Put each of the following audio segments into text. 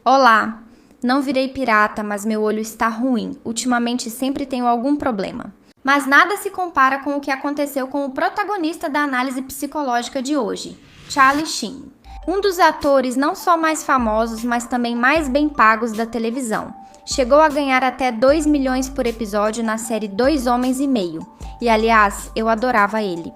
Olá! Não virei pirata, mas meu olho está ruim. Ultimamente sempre tenho algum problema. Mas nada se compara com o que aconteceu com o protagonista da análise psicológica de hoje, Charlie Sheen. Um dos atores não só mais famosos, mas também mais bem pagos da televisão. Chegou a ganhar até 2 milhões por episódio na série 2 Homens e Meio. E aliás, eu adorava ele.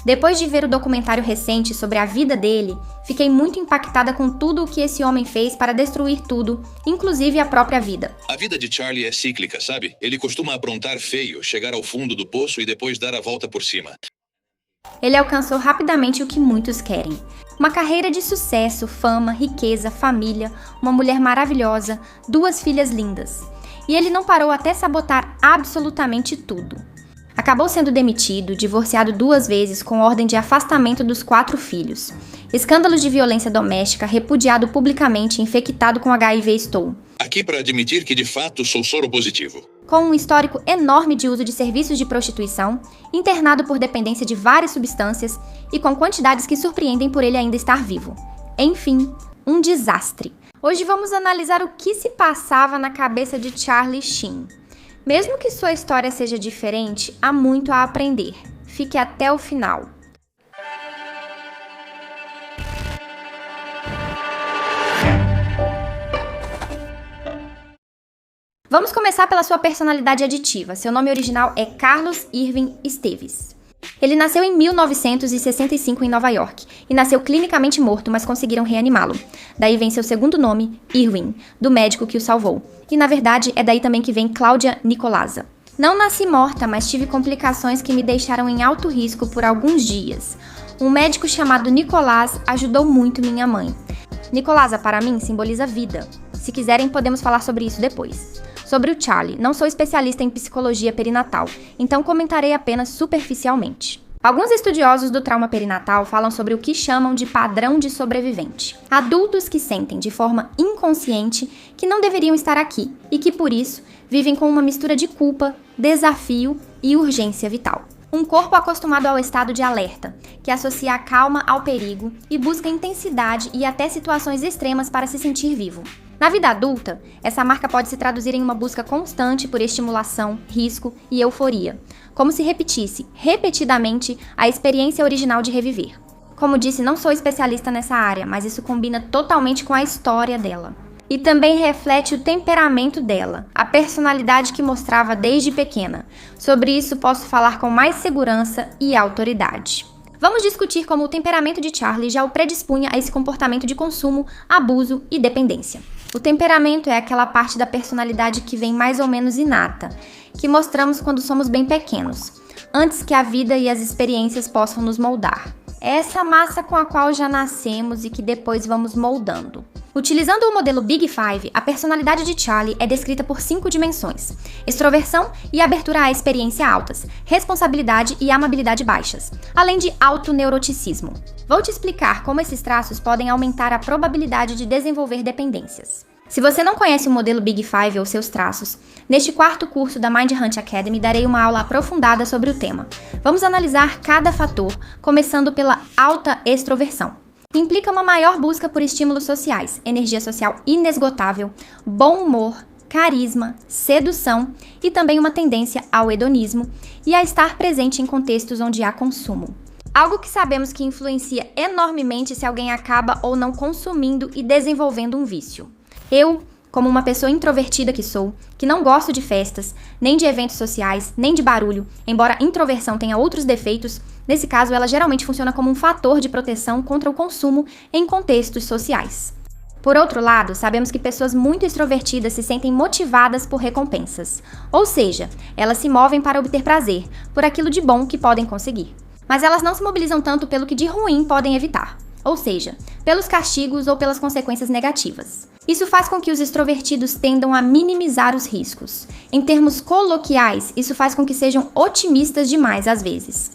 Depois de ver o documentário recente sobre a vida dele, fiquei muito impactada com tudo o que esse homem fez para destruir tudo, inclusive a própria vida. A vida de Charlie é cíclica, sabe? Ele costuma aprontar feio, chegar ao fundo do poço e depois dar a volta por cima. Ele alcançou rapidamente o que muitos querem. Uma carreira de sucesso, fama, riqueza, família, uma mulher maravilhosa, 2 filhas lindas. E ele não parou até sabotar absolutamente tudo. Acabou sendo demitido, divorciado 2 vezes com ordem de afastamento dos 4 filhos. Escândalos de violência doméstica, repudiado publicamente, infectado com HIV estou. Aqui para admitir que de fato sou soropositivo. Com um histórico enorme de uso de serviços de prostituição, internado por dependência de várias substâncias e com quantidades que surpreendem por ele ainda estar vivo. Enfim, um desastre. Hoje vamos analisar o que se passava na cabeça de Charlie Sheen. Mesmo que sua história seja diferente, há muito a aprender. Fique até o final. Vamos começar pela sua personalidade aditiva. Seu nome original é Carlos Irving Esteves. Ele nasceu em 1965 em Nova York e nasceu clinicamente morto, mas conseguiram reanimá-lo. Daí vem seu segundo nome, Irwin, do médico que o salvou. E na verdade é daí também que vem Cláudia Nicolasa. Não nasci morta, mas tive complicações que me deixaram em alto risco por alguns dias. Um médico chamado Nicolás ajudou muito minha mãe. Nicolasa, para mim, simboliza vida. Se quiserem, podemos falar sobre isso depois. Sobre o Charlie, não sou especialista em psicologia perinatal, então comentarei apenas superficialmente. Alguns estudiosos do trauma perinatal falam sobre o que chamam de padrão de sobrevivente. Adultos que sentem de forma inconsciente que não deveriam estar aqui e que, por isso, vivem com uma mistura de culpa, desafio e urgência vital. Um corpo acostumado ao estado de alerta, que associa a calma ao perigo e busca intensidade e até situações extremas para se sentir vivo. Na vida adulta, essa marca pode se traduzir em uma busca constante por estimulação, risco e euforia, como se repetisse, repetidamente, a experiência original de reviver. Como disse, não sou especialista nessa área, mas isso combina totalmente com a história dela. E também reflete o temperamento dela, a personalidade que mostrava desde pequena. Sobre isso posso falar com mais segurança e autoridade. Vamos discutir como o temperamento de Charlie já o predispunha a esse comportamento de consumo, abuso e dependência. O temperamento é aquela parte da personalidade que vem mais ou menos inata, que mostramos quando somos bem pequenos, antes que a vida e as experiências possam nos moldar. É essa massa com a qual já nascemos e que depois vamos moldando. Utilizando o modelo Big Five, a personalidade de Charlie é descrita por 5 dimensões: extroversão e abertura à experiência altas, responsabilidade e amabilidade baixas, além de autoneuroticismo. Vou te explicar como esses traços podem aumentar a probabilidade de desenvolver dependências. Se você não conhece o modelo Big Five ou seus traços, neste 4º curso da Mind Hunt Academy darei uma aula aprofundada sobre o tema. Vamos analisar cada fator, começando pela alta extroversão. Implica uma maior busca por estímulos sociais, energia social inesgotável, bom humor, carisma, sedução e também uma tendência ao hedonismo e a estar presente em contextos onde há consumo. Algo que sabemos que influencia enormemente se alguém acaba ou não consumindo e desenvolvendo um vício. Eu, como uma pessoa introvertida que sou, que não gosto de festas, nem de eventos sociais, nem de barulho, embora a introversão tenha outros defeitos, nesse caso ela geralmente funciona como um fator de proteção contra o consumo em contextos sociais. Por outro lado, sabemos que pessoas muito extrovertidas se sentem motivadas por recompensas, ou seja, elas se movem para obter prazer, por aquilo de bom que podem conseguir. Mas elas não se mobilizam tanto pelo que de ruim podem evitar, ou seja, pelos castigos ou pelas consequências negativas. Isso faz com que os extrovertidos tendam a minimizar os riscos. Em termos coloquiais, isso faz com que sejam otimistas demais às vezes.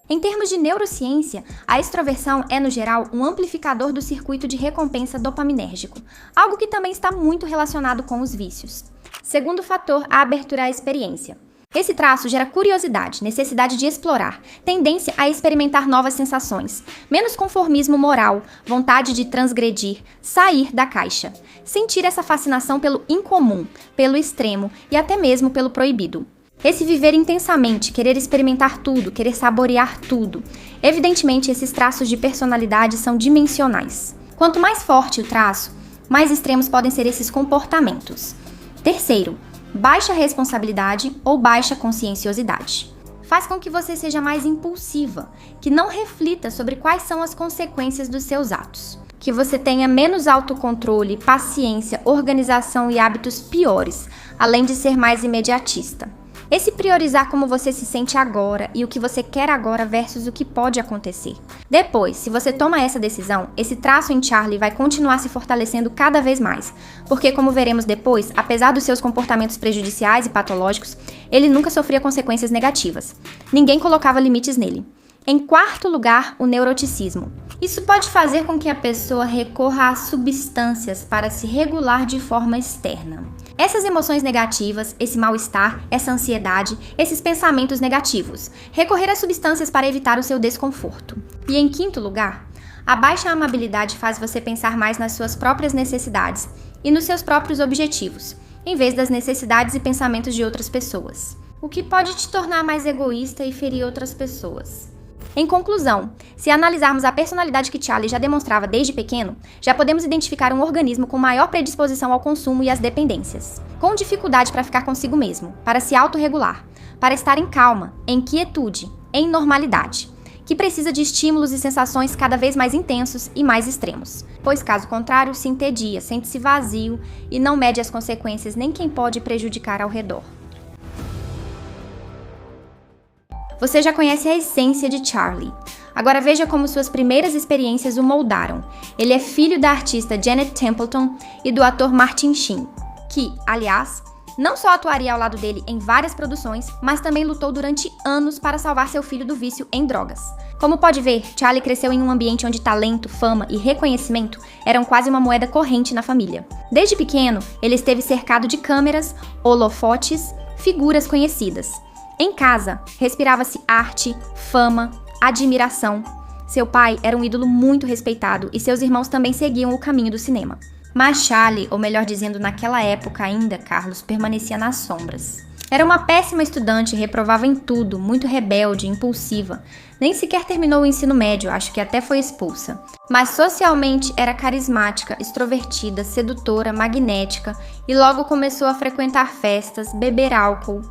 Em termos de neurociência, a extroversão é, no geral, um amplificador do circuito de recompensa dopaminérgico, algo que também está muito relacionado com os vícios. Segundo fator, a abertura à experiência. Esse traço gera curiosidade, necessidade de explorar, tendência a experimentar novas sensações, menos conformismo moral, vontade de transgredir, sair da caixa. Sentir essa fascinação pelo incomum, pelo extremo e até mesmo pelo proibido. Esse viver intensamente, querer experimentar tudo, querer saborear tudo. Evidentemente, esses traços de personalidade são dimensionais. Quanto mais forte o traço, mais extremos podem ser esses comportamentos. Terceiro, baixa responsabilidade ou baixa conscienciosidade. Faz com que você seja mais impulsiva, que não reflita sobre quais são as consequências dos seus atos. Que você tenha menos autocontrole, paciência, organização e hábitos piores, além de ser mais imediatista. Esse priorizar como você se sente agora e o que você quer agora versus o que pode acontecer. Depois, se você toma essa decisão, esse traço em Charlie vai continuar se fortalecendo cada vez mais, porque como veremos depois, apesar dos seus comportamentos prejudiciais e patológicos, ele nunca sofria consequências negativas. Ninguém colocava limites nele. Em quarto lugar, o neuroticismo. Isso pode fazer com que a pessoa recorra a substâncias para se regular de forma externa. Essas emoções negativas, esse mal-estar, essa ansiedade, esses pensamentos negativos. Recorrer a substâncias para evitar o seu desconforto. E em quinto lugar, a baixa amabilidade faz você pensar mais nas suas próprias necessidades e nos seus próprios objetivos, em vez das necessidades e pensamentos de outras pessoas. O que pode te tornar mais egoísta e ferir outras pessoas. Em conclusão, se analisarmos a personalidade que Charlie já demonstrava desde pequeno, já podemos identificar um organismo com maior predisposição ao consumo e às dependências, com dificuldade para ficar consigo mesmo, para se autorregular, para estar em calma, em quietude, em normalidade, que precisa de estímulos e sensações cada vez mais intensos e mais extremos, pois caso contrário se entedia, sente-se vazio e não mede as consequências nem quem pode prejudicar ao redor. Você já conhece a essência de Charlie. Agora veja como suas primeiras experiências o moldaram. Ele é filho da artista Janet Templeton e do ator Martin Sheen, que, aliás, não só atuaria ao lado dele em várias produções, mas também lutou durante anos para salvar seu filho do vício em drogas. Como pode ver, Charlie cresceu em um ambiente onde talento, fama e reconhecimento eram quase uma moeda corrente na família. Desde pequeno, ele esteve cercado de câmeras, holofotes, figuras conhecidas. Em casa, respirava-se arte, fama, admiração. Seu pai era um ídolo muito respeitado e seus irmãos também seguiam o caminho do cinema. Mas Charlie, ou melhor dizendo, naquela época ainda, Carlos, permanecia nas sombras. Era uma péssima estudante, reprovava em tudo, muito rebelde, impulsiva. Nem sequer terminou o ensino médio, acho que até foi expulsa. Mas socialmente era carismática, extrovertida, sedutora, magnética e logo começou a frequentar festas, beber álcool.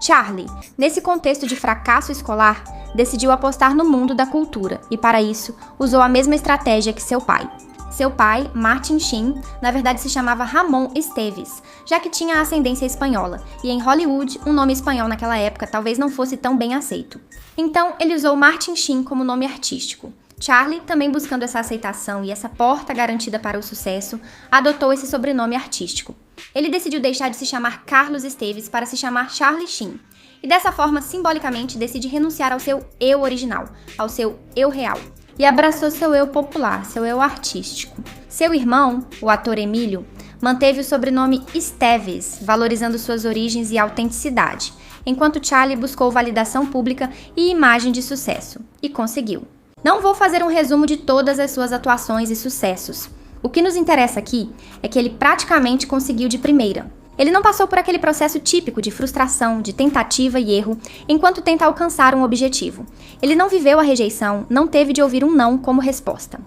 Charlie, nesse contexto de fracasso escolar, decidiu apostar no mundo da cultura e, para isso, usou a mesma estratégia que seu pai. Seu pai, Martin Sheen, na verdade se chamava Ramon Esteves, já que tinha ascendência espanhola, e em Hollywood, um nome espanhol naquela época talvez não fosse tão bem aceito. Então, ele usou Martin Sheen como nome artístico. Charlie, também buscando essa aceitação e essa porta garantida para o sucesso, adotou esse sobrenome artístico. Ele decidiu deixar de se chamar Carlos Esteves para se chamar Charlie Sheen, e dessa forma, simbolicamente, decide renunciar ao seu eu original, ao seu eu real, e abraçou seu eu popular, seu eu artístico. Seu irmão, o ator Emílio, manteve o sobrenome Esteves, valorizando suas origens e autenticidade, enquanto Charlie buscou validação pública e imagem de sucesso, e conseguiu. Não vou fazer um resumo de todas as suas atuações e sucessos. O que nos interessa aqui é que ele praticamente conseguiu de primeira. Ele não passou por aquele processo típico de frustração, de tentativa e erro, enquanto tenta alcançar um objetivo. Ele não viveu a rejeição, não teve de ouvir um não como resposta.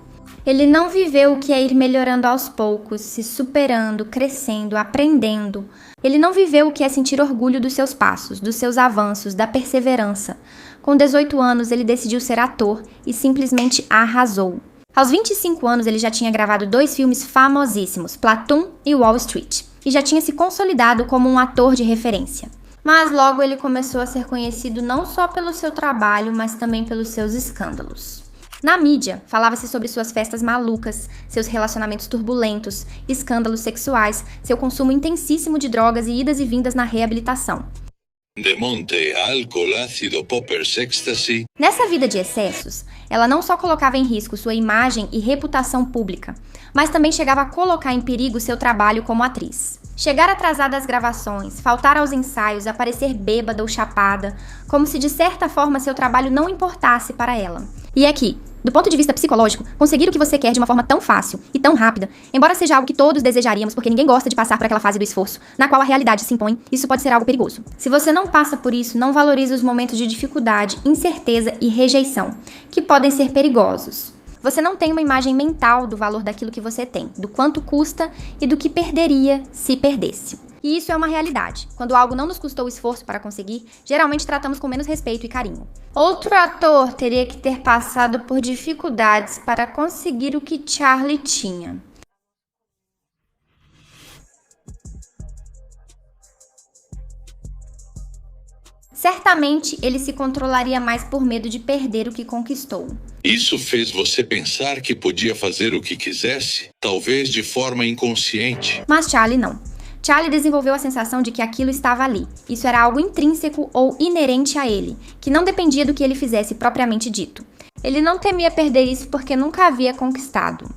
Ele não viveu o que é ir melhorando aos poucos, se superando, crescendo, aprendendo. Ele não viveu o que é sentir orgulho dos seus passos, dos seus avanços, da perseverança. Com 18 anos, ele decidiu ser ator e simplesmente arrasou. Aos 25 anos, ele já tinha gravado 2 filmes famosíssimos, Platoon e Wall Street, e já tinha se consolidado como um ator de referência. Mas logo ele começou a ser conhecido não só pelo seu trabalho, mas também pelos seus escândalos. Na mídia, falava-se sobre suas festas malucas, seus relacionamentos turbulentos, escândalos sexuais, seu consumo intensíssimo de drogas e idas e vindas na reabilitação. De monte, álcool, ácido, poppers, ecstasy. Nessa vida de excessos, ela não só colocava em risco sua imagem e reputação pública, mas também chegava a colocar em perigo seu trabalho como atriz. Chegar atrasada às gravações, faltar aos ensaios, aparecer bêbada ou chapada, como se de certa forma seu trabalho não importasse para ela. E é que, do ponto de vista psicológico, conseguir o que você quer de uma forma tão fácil e tão rápida, embora seja algo que todos desejaríamos porque ninguém gosta de passar por aquela fase do esforço, na qual a realidade se impõe, isso pode ser algo perigoso. Se você não passa por isso, não valorize os momentos de dificuldade, incerteza e rejeição, que podem ser perigosos. Você não tem uma imagem mental do valor daquilo que você tem, do quanto custa e do que perderia se perdesse. E isso é uma realidade. Quando algo não nos custou esforço para conseguir, geralmente tratamos com menos respeito e carinho. Outro ator teria que ter passado por dificuldades para conseguir o que Charlie tinha. Certamente ele se controlaria mais por medo de perder o que conquistou. Isso fez você pensar que podia fazer o que quisesse? Talvez de forma inconsciente. Mas Charlie não. Charlie desenvolveu a sensação de que aquilo estava ali. Isso era algo intrínseco ou inerente a ele, que não dependia do que ele fizesse propriamente dito. Ele não temia perder isso porque nunca havia conquistado.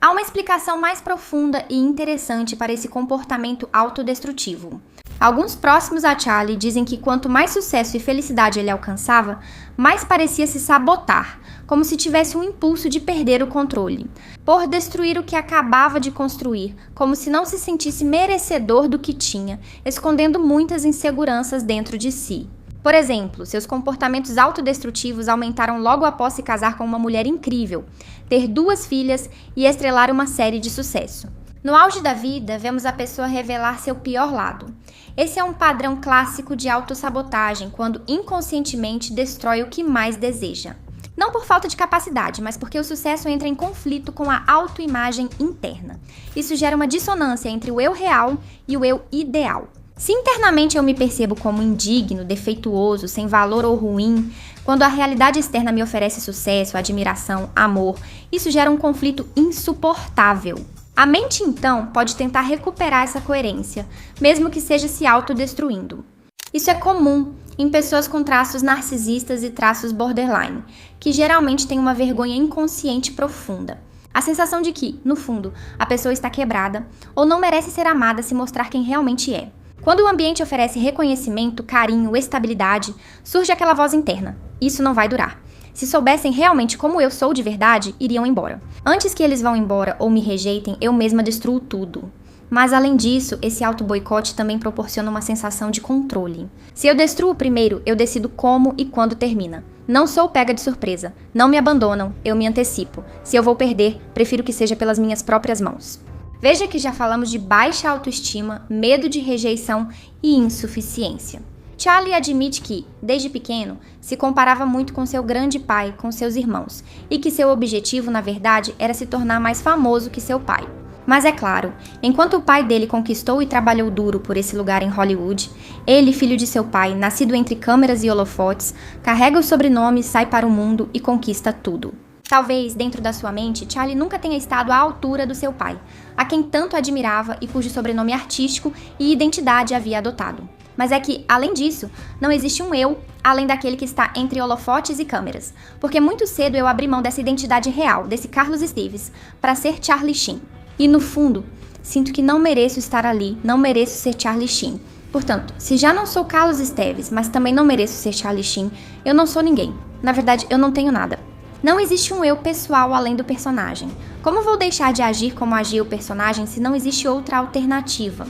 Há uma explicação mais profunda e interessante para esse comportamento autodestrutivo. Alguns próximos a Charlie dizem que quanto mais sucesso e felicidade ele alcançava, mais parecia se sabotar, como se tivesse um impulso de perder o controle, por destruir o que acabava de construir, como se não se sentisse merecedor do que tinha, escondendo muitas inseguranças dentro de si. Por exemplo, seus comportamentos autodestrutivos aumentaram logo após se casar com uma mulher incrível, ter 2 filhas e estrelar uma série de sucesso. No auge da vida, vemos a pessoa revelar seu pior lado. Esse é um padrão clássico de autossabotagem, quando inconscientemente destrói o que mais deseja. Não por falta de capacidade, mas porque o sucesso entra em conflito com a autoimagem interna. Isso gera uma dissonância entre o eu real e o eu ideal. Se internamente eu me percebo como indigno, defeituoso, sem valor ou ruim, quando a realidade externa me oferece sucesso, admiração, amor, isso gera um conflito insuportável. A mente, então, pode tentar recuperar essa coerência, mesmo que seja se autodestruindo. Isso é comum em pessoas com traços narcisistas e traços borderline, que geralmente têm uma vergonha inconsciente profunda. A sensação de que, no fundo, a pessoa está quebrada ou não merece ser amada se mostrar quem realmente é. Quando o ambiente oferece reconhecimento, carinho, estabilidade, surge aquela voz interna: isso não vai durar. Se soubessem realmente como eu sou de verdade, iriam embora. Antes que eles vão embora ou me rejeitem, eu mesma destruo tudo. Mas além disso, esse auto-boicote também proporciona uma sensação de controle. Se eu destruo primeiro, eu decido como e quando termina. Não sou pega de surpresa. Não me abandonam, eu me antecipo. Se eu vou perder, prefiro que seja pelas minhas próprias mãos. Veja que já falamos de baixa autoestima, medo de rejeição e insuficiência. Charlie admite que, desde pequeno, se comparava muito com seu grande pai, com seus irmãos, e que seu objetivo, na verdade, era se tornar mais famoso que seu pai. Mas é claro, enquanto o pai dele conquistou e trabalhou duro por esse lugar em Hollywood, ele, filho de seu pai, nascido entre câmeras e holofotes, carrega o sobrenome, sai para o mundo e conquista tudo. Talvez, dentro da sua mente, Charlie nunca tenha estado à altura do seu pai, a quem tanto admirava e cujo sobrenome artístico e identidade havia adotado. Mas é que, além disso, não existe um eu além daquele que está entre holofotes e câmeras, porque muito cedo eu abri mão dessa identidade real, desse Carlos Esteves, para ser Charlie Sheen. E no fundo, sinto que não mereço estar ali, não mereço ser Charlie Sheen. Portanto, se já não sou Carlos Esteves, mas também não mereço ser Charlie Sheen, eu não sou ninguém. Na verdade, eu não tenho nada. Não existe um eu pessoal além do personagem. Como vou deixar de agir como agia o personagem se não existe outra alternativa?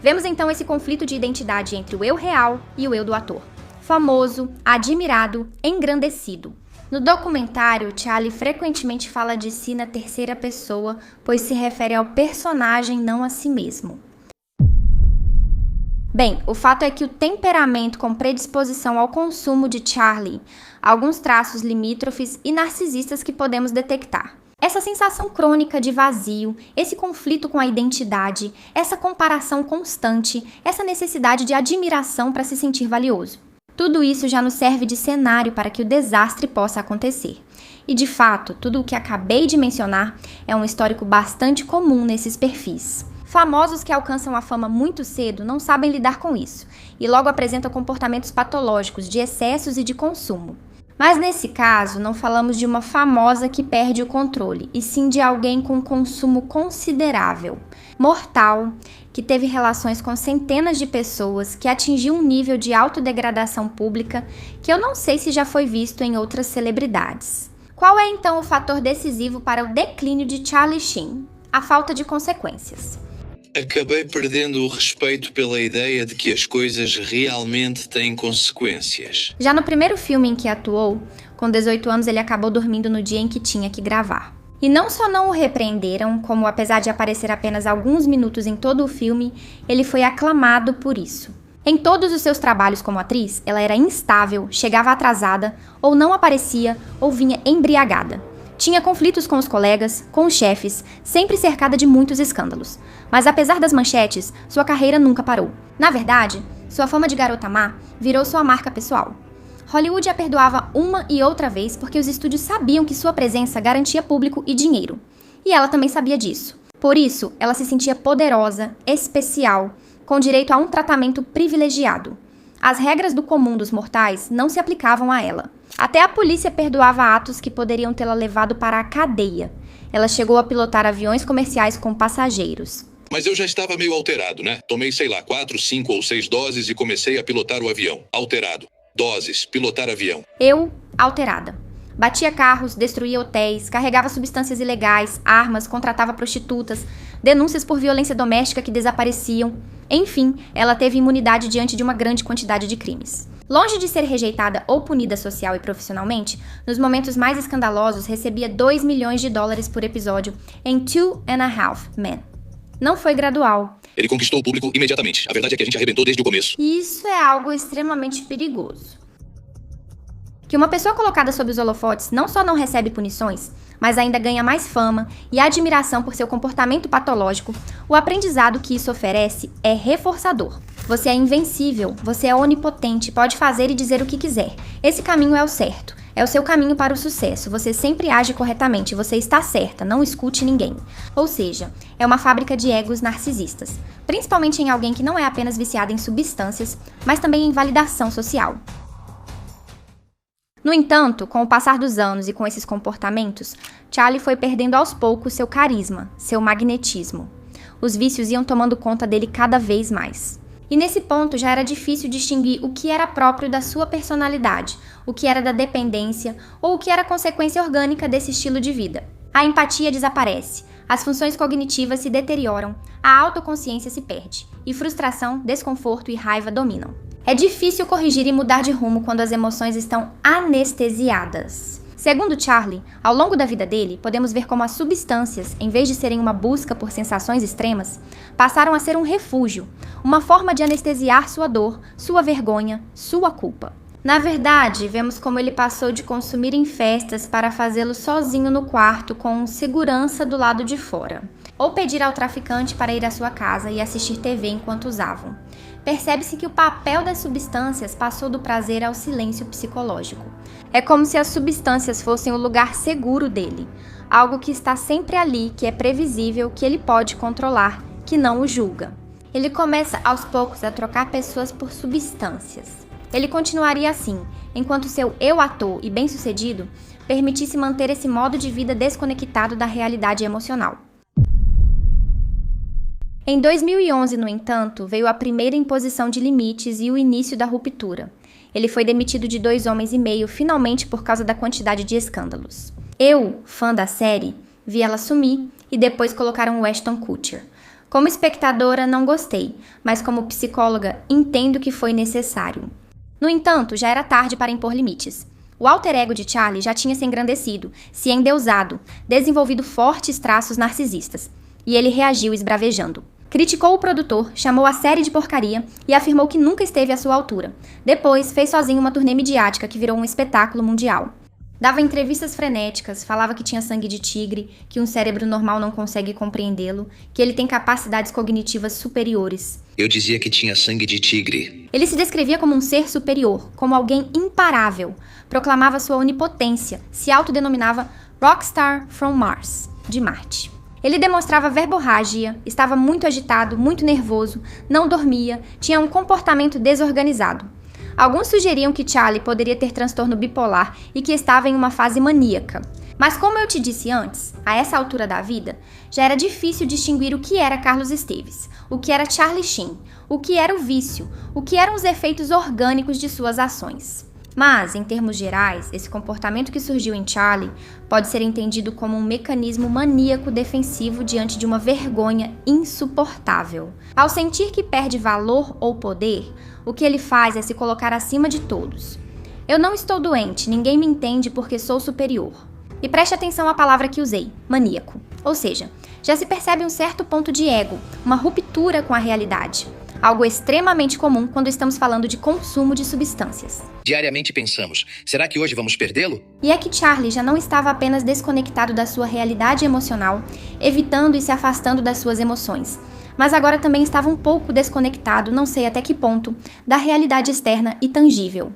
Vemos então esse conflito de identidade entre o eu real e o eu do ator. Famoso, admirado, engrandecido. No documentário, Charlie frequentemente fala de si na terceira pessoa, pois se refere ao personagem, não a si mesmo. Bem, o fato é que o temperamento com predisposição ao consumo de Charlie, alguns traços limítrofes e narcisistas que podemos detectar. Essa sensação crônica de vazio, esse conflito com a identidade, essa comparação constante, essa necessidade de admiração para se sentir valioso. Tudo isso já nos serve de cenário para que o desastre possa acontecer. E de fato, tudo o que acabei de mencionar é um histórico bastante comum nesses perfis. Famosos que alcançam a fama muito cedo não sabem lidar com isso, e logo apresentam comportamentos patológicos de excessos e de consumo. Mas nesse caso, não falamos de uma famosa que perde o controle, e sim de alguém com consumo considerável, mortal, que teve relações com centenas de pessoas, que atingiu um nível de autodegradação pública que eu não sei se já foi visto em outras celebridades. Qual é então o fator decisivo para o declínio de Charlie Sheen? A falta de consequências. Acabei perdendo o respeito pela ideia de que as coisas realmente têm consequências. Já no primeiro filme em que atuou, com 18 anos ele acabou dormindo no dia em que tinha que gravar. E não só não o repreenderam, como apesar de aparecer apenas alguns minutos em todo o filme, ele foi aclamado por isso. Em todos os seus trabalhos como atriz, ela era instável, chegava atrasada, ou não aparecia, ou vinha embriagada. Tinha conflitos com os colegas, com os chefes, sempre cercada de muitos escândalos. Mas apesar das manchetes, sua carreira nunca parou. Na verdade, sua fama de garota má virou sua marca pessoal. Hollywood a perdoava uma e outra vez porque os estúdios sabiam que sua presença garantia público e dinheiro. E ela também sabia disso. Por isso, ela se sentia poderosa, especial, com direito a um tratamento privilegiado. As regras do comum dos mortais não se aplicavam a ela. Até a polícia perdoava atos que poderiam tê-la levado para a cadeia. Ela chegou a pilotar aviões comerciais com passageiros. Mas eu já estava meio alterado, né? Tomei, 4, 5 ou 6 doses e comecei a pilotar o avião. Alterado. Doses, pilotar avião. Eu, alterada. Batia carros, destruía hotéis, carregava substâncias ilegais, armas, contratava prostitutas, denúncias por violência doméstica que desapareciam. Enfim, ela teve imunidade diante de uma grande quantidade de crimes. Longe de ser rejeitada ou punida social e profissionalmente, nos momentos mais escandalosos recebia $2 milhões por episódio em 2.5 Men. Não foi gradual. Ele conquistou o público imediatamente. A verdade é que a gente arrebentou desde o começo. E isso é algo extremamente perigoso. Que uma pessoa colocada sob os holofotes não só não recebe punições, mas ainda ganha mais fama e admiração por seu comportamento patológico, o aprendizado que isso oferece é reforçador. Você é invencível, você é onipotente, pode fazer e dizer o que quiser. Esse caminho é o certo. É o seu caminho para o sucesso, você sempre age corretamente, você está certa, não escute ninguém. Ou seja, é uma fábrica de egos narcisistas, principalmente em alguém que não é apenas viciado em substâncias, mas também em validação social. No entanto, com o passar dos anos e com esses comportamentos, Charlie foi perdendo aos poucos seu carisma, seu magnetismo. Os vícios iam tomando conta dele cada vez mais. E nesse ponto já era difícil distinguir o que era próprio da sua personalidade, o que era da dependência ou o que era consequência orgânica desse estilo de vida. A empatia desaparece, as funções cognitivas se deterioram, a autoconsciência se perde, e frustração, desconforto e raiva dominam. É difícil corrigir e mudar de rumo quando as emoções estão anestesiadas. Segundo Charlie, ao longo da vida dele, podemos ver como as substâncias, em vez de serem uma busca por sensações extremas, passaram a ser um refúgio, uma forma de anestesiar sua dor, sua vergonha, sua culpa. Na verdade, vemos como ele passou de consumir em festas para fazê-lo sozinho no quarto com segurança do lado de fora, ou pedir ao traficante para ir à sua casa e assistir TV enquanto usavam. Percebe-se que o papel das substâncias passou do prazer ao silêncio psicológico. É como se as substâncias fossem o lugar seguro dele, algo que está sempre ali, que é previsível, que ele pode controlar, que não o julga. Ele começa aos poucos a trocar pessoas por substâncias. Ele continuaria assim, enquanto seu eu ator e bem-sucedido permitisse manter esse modo de vida desconectado da realidade emocional. Em 2011, no entanto, veio a primeira imposição de limites e o início da ruptura. Ele foi demitido de 2,5 homens, finalmente por causa da quantidade de escândalos. Eu, fã da série, vi ela sumir e depois colocaram o Ashton Kutcher. Como espectadora, não gostei, mas como psicóloga, entendo que foi necessário. No entanto, já era tarde para impor limites. O alter ego de Charlie já tinha se engrandecido, se endeusado, desenvolvido fortes traços narcisistas, e ele reagiu esbravejando. Criticou o produtor, chamou a série de porcaria e afirmou que nunca esteve à sua altura. Depois, fez sozinho uma turnê midiática que virou um espetáculo mundial. Dava entrevistas frenéticas, falava que tinha sangue de tigre, que um cérebro normal não consegue compreendê-lo, que ele tem capacidades cognitivas superiores. Eu dizia que tinha sangue de tigre. Ele se descrevia como um ser superior, como alguém imparável. Proclamava sua onipotência, se autodenominava Rockstar from Mars, de Marte. Ele demonstrava verborragia, estava muito agitado, muito nervoso, não dormia, tinha um comportamento desorganizado. Alguns sugeriam que Charlie poderia ter transtorno bipolar e que estava em uma fase maníaca. Mas como eu te disse antes, a essa altura da vida, já era difícil distinguir o que era Carlos Esteves, o que era Charlie Sheen, o que era o vício, o que eram os efeitos orgânicos de suas ações. Mas, em termos gerais, esse comportamento que surgiu em Charlie pode ser entendido como um mecanismo maníaco defensivo diante de uma vergonha insuportável. Ao sentir que perde valor ou poder, o que ele faz é se colocar acima de todos. Eu não estou doente, ninguém me entende porque sou superior. E preste atenção à palavra que usei, maníaco. Ou seja, já se percebe um certo ponto de ego, uma ruptura com a realidade. Algo extremamente comum quando estamos falando de consumo de substâncias. Diariamente pensamos, será que hoje vamos perdê-lo? E é que Charlie já não estava apenas desconectado da sua realidade emocional, evitando e se afastando das suas emoções, mas agora também estava um pouco desconectado, não sei até que ponto, da realidade externa e tangível.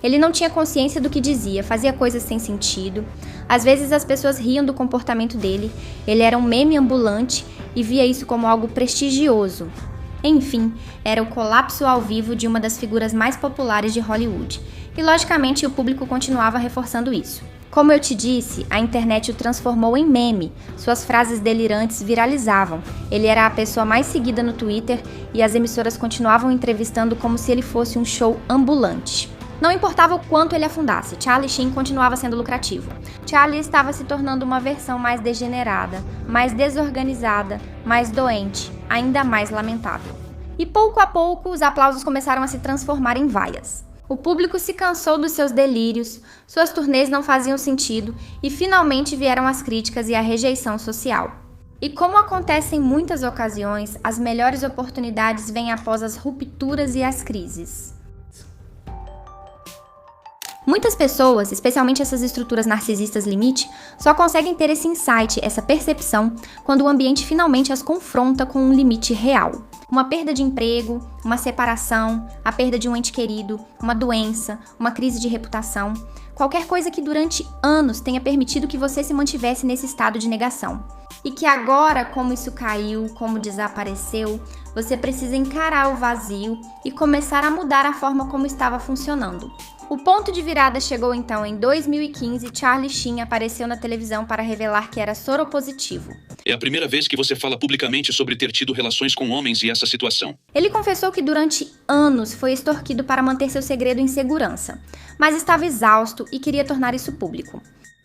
Ele não tinha consciência do que dizia, fazia coisas sem sentido. Às vezes as pessoas riam do comportamento dele, ele era um meme ambulante e via isso como algo prestigioso. Enfim, era o colapso ao vivo de uma das figuras mais populares de Hollywood. E logicamente o público continuava reforçando isso. Como eu te disse, a internet o transformou em meme. Suas frases delirantes viralizavam. Ele era a pessoa mais seguida no Twitter e as emissoras continuavam entrevistando como se ele fosse um show ambulante. Não importava o quanto ele afundasse, Charlie Sheen continuava sendo lucrativo. Charlie estava se tornando uma versão mais degenerada, mais desorganizada, mais doente, ainda mais lamentável. E pouco a pouco os aplausos começaram a se transformar em vaias. O público se cansou dos seus delírios, suas turnês não faziam sentido e finalmente vieram as críticas e a rejeição social. E como acontece em muitas ocasiões, as melhores oportunidades vêm após as rupturas e as crises. Muitas pessoas, especialmente essas estruturas narcisistas limite, só conseguem ter esse insight, essa percepção, quando o ambiente finalmente as confronta com um limite real. Uma perda de emprego, uma separação, a perda de um ente querido, uma doença, uma crise de reputação, qualquer coisa que durante anos tenha permitido que você se mantivesse nesse estado de negação. E que agora, como isso caiu, como desapareceu, você precisa encarar o vazio e começar a mudar a forma como estava funcionando. O ponto de virada chegou então em 2015, Charlie Sheen apareceu na televisão para revelar que era soropositivo. É a primeira vez que você fala publicamente sobre ter tido relações com homens e essa situação. Ele confessou que durante anos foi extorquido para manter seu segredo em segurança, mas estava exausto e queria tornar isso público.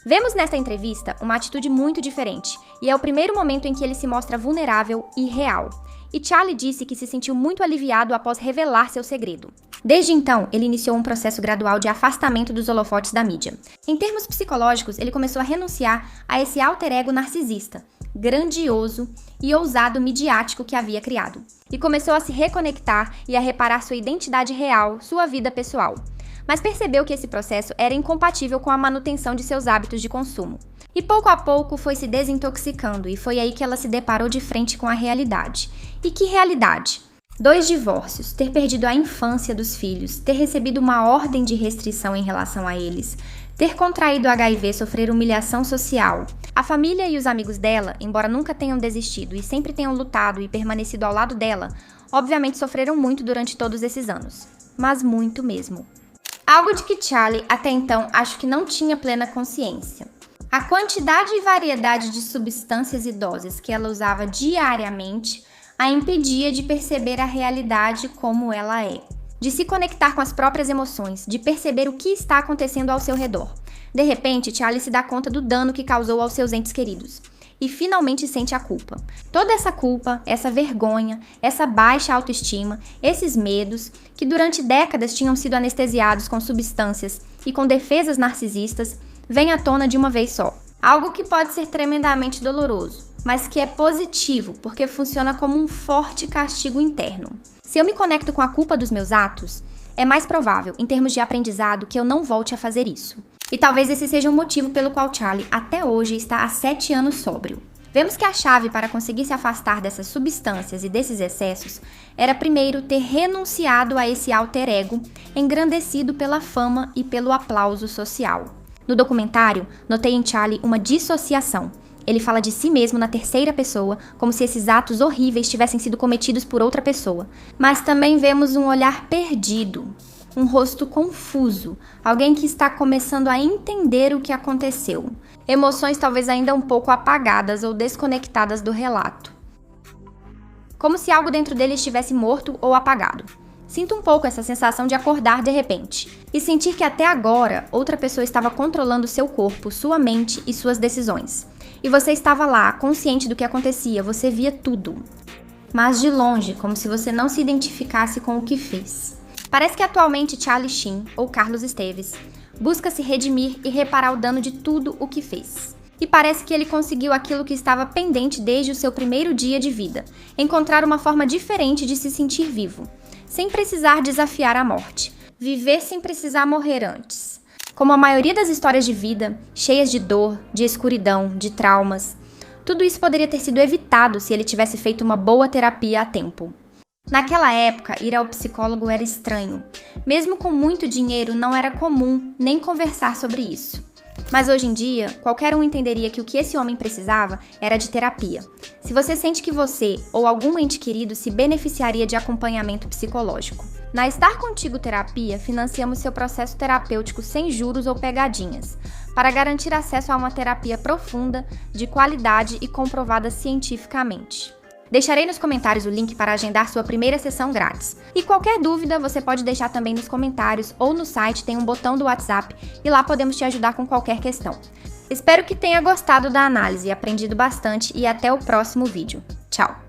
Vemos nesta entrevista uma atitude muito diferente, e é o primeiro momento em que ele se mostra vulnerável e real. E Charlie disse que se sentiu muito aliviado após revelar seu segredo. Desde então, ele iniciou um processo gradual de afastamento dos holofotes da mídia. Em termos psicológicos, ele começou a renunciar a esse alter ego narcisista, grandioso e ousado midiático que havia criado. E começou a se reconectar e a reparar sua identidade real, sua vida pessoal. Mas percebeu que esse processo era incompatível com a manutenção de seus hábitos de consumo. E pouco a pouco foi se desintoxicando, e foi aí que ela se deparou de frente com a realidade. E que realidade? 2 divórcios, ter perdido a infância dos filhos, ter recebido uma ordem de restrição em relação a eles, ter contraído HIV, sofrer humilhação social. A família e os amigos dela, embora nunca tenham desistido e sempre tenham lutado e permanecido ao lado dela, obviamente sofreram muito durante todos esses anos. Mas muito mesmo. Algo de que Charlie, até então, acho que não tinha plena consciência. A quantidade e variedade de substâncias e doses que ela usava diariamente a impedia de perceber a realidade como ela é, de se conectar com as próprias emoções, de perceber o que está acontecendo ao seu redor. De repente, Charlie se dá conta do dano que causou aos seus entes queridos e finalmente sente a culpa. Toda essa culpa, essa vergonha, essa baixa autoestima, esses medos, que durante décadas tinham sido anestesiados com substâncias e com defesas narcisistas, vem à tona de uma vez só. Algo que pode ser tremendamente doloroso, mas que é positivo, porque funciona como um forte castigo interno. Se eu me conecto com a culpa dos meus atos, é mais provável, em termos de aprendizado, que eu não volte a fazer isso. E talvez esse seja o motivo pelo qual Charlie, até hoje, está há 7 anos sóbrio. Vemos que a chave para conseguir se afastar dessas substâncias e desses excessos era primeiro ter renunciado a esse alter ego, engrandecido pela fama e pelo aplauso social. No documentário, notei em Charlie uma dissociação. Ele fala de si mesmo na terceira pessoa, como se esses atos horríveis tivessem sido cometidos por outra pessoa. Mas também vemos um olhar perdido, um rosto confuso, alguém que está começando a entender o que aconteceu. Emoções talvez ainda um pouco apagadas ou desconectadas do relato. Como se algo dentro dele estivesse morto ou apagado. Sinto um pouco essa sensação de acordar de repente e sentir que até agora outra pessoa estava controlando seu corpo, sua mente e suas decisões. E você estava lá, consciente do que acontecia, você via tudo. Mas de longe, como se você não se identificasse com o que fez. Parece que atualmente Charlie Sheen, ou Carlos Esteves, busca se redimir e reparar o dano de tudo o que fez. E parece que ele conseguiu aquilo que estava pendente desde o seu primeiro dia de vida, encontrar uma forma diferente de se sentir vivo, sem precisar desafiar a morte, viver sem precisar morrer antes. Como a maioria das histórias de vida, cheias de dor, de escuridão, de traumas, tudo isso poderia ter sido evitado se ele tivesse feito uma boa terapia a tempo. Naquela época, ir ao psicólogo era estranho. Mesmo com muito dinheiro, não era comum nem conversar sobre isso. Mas hoje em dia, qualquer um entenderia que o que esse homem precisava era de terapia. Se você sente que você ou algum ente querido se beneficiaria de acompanhamento psicológico. Na Estar Contigo Terapia, financiamos seu processo terapêutico sem juros ou pegadinhas, para garantir acesso a uma terapia profunda, de qualidade e comprovada cientificamente. Deixarei nos comentários o link para agendar sua primeira sessão grátis. E qualquer dúvida, você pode deixar também nos comentários ou no site tem um botão do WhatsApp e lá podemos te ajudar com qualquer questão. Espero que tenha gostado da análise, aprendido bastante e até o próximo vídeo. Tchau!